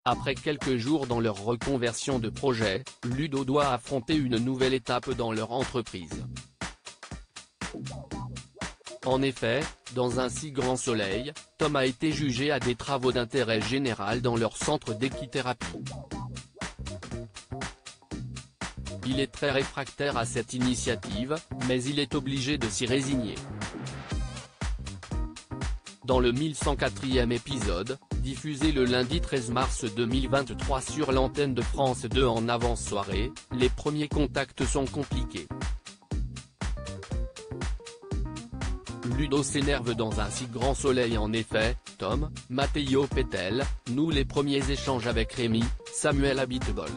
Après quelques jours dans leur reconversion de projet, Ludo doit affronter une nouvelle étape dans leur entreprise. En effet, dans un si grand soleil, Tom a été jugé à des travaux d'intérêt général dans leur centre d'équithérapie. Il est très réfractaire à cette initiative, mais il est obligé de s'y résigner. Dans le 1104e épisode, diffusé le lundi 13 mars 2023 sur l'antenne de France 2 en avance-soirée, les premiers contacts sont compliqués. Ludo s'énerve dans un si grand soleil. En effet, Tom, Matteo Pettel, noue les premiers échanges avec Rémi, Samuel Abitbol.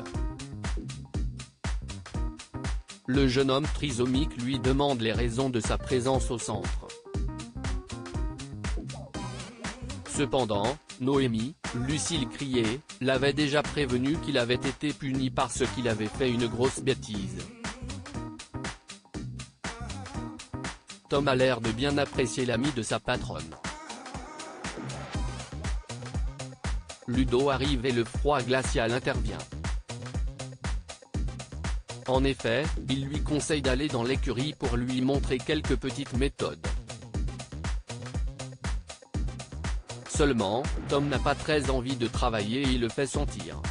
Le jeune homme trisomique lui demande les raisons de sa présence au centre. Cependant, Noémie, Lucille Crier, l'avait déjà prévenu qu'il avait été puni parce qu'il avait fait une grosse bêtise. Tom a l'air de bien apprécier l'ami de sa patronne. Ludo arrive et le froid glacial intervient. En effet, il lui conseille d'aller dans l'écurie pour lui montrer quelques petites méthodes. Seulement, Tom n'a pas très envie de travailler et il le fait sentir.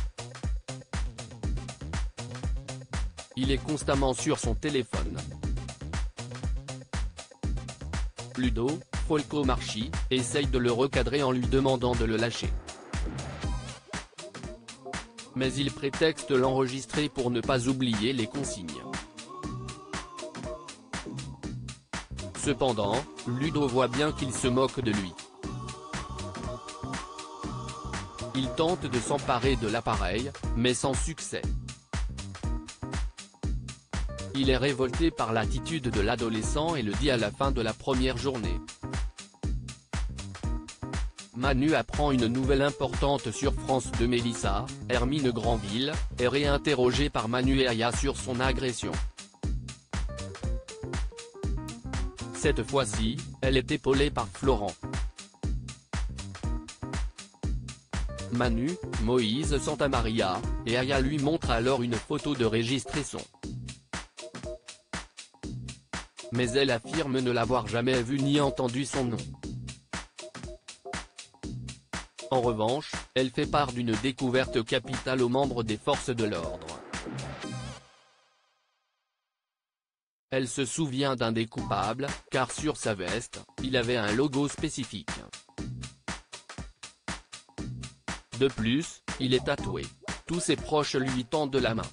Il est constamment sur son téléphone. Ludo, Folco Marchi, essaye de le recadrer en lui demandant de le lâcher. Mais il prétexte l'enregistrer pour ne pas oublier les consignes. Cependant, Ludo voit bien qu'il se moque de lui. Il tente de s'emparer de l'appareil, mais sans succès. Il est révolté par l'attitude de l'adolescent et le dit à la fin de la première journée. Manu apprend une nouvelle importante sur France 2. Mélissa, Hermine Granville, est réinterrogée par Manu et Aya sur son agression. Cette fois-ci, elle est épaulée par Florent. Manu, Moïse Santamaria, et Aya lui montrent alors une photo de Régis Tresson. Mais elle affirme ne l'avoir jamais vu ni entendu son nom. En revanche, elle fait part d'une découverte capitale aux membres des forces de l'ordre. Elle se souvient d'un des coupables, car sur sa veste, il avait un logo spécifique. De plus, il est tatoué. Tous ses proches lui tendent la main.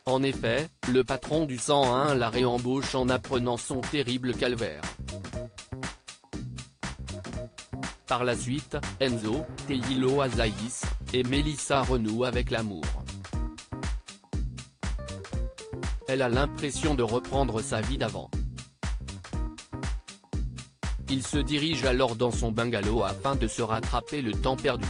En effet, le patron du 101 la réembauche en apprenant son terrible calvaire. Par la suite, Enzo, Teilo Azaïs, et Mélissa renouent avec l'amour. Elle a l'impression de reprendre sa vie d'avant. Il se dirige alors dans son bungalow afin de se rattraper le temps perdu.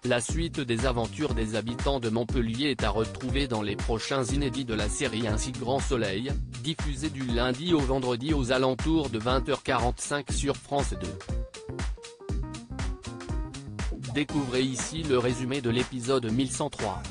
La suite des aventures des habitants de Montpellier est à retrouver dans les prochains inédits de la série Un si grand soleil, diffusé du lundi au vendredi aux alentours de 20h45 sur France 2. Découvrez ici le résumé de l'épisode 1103.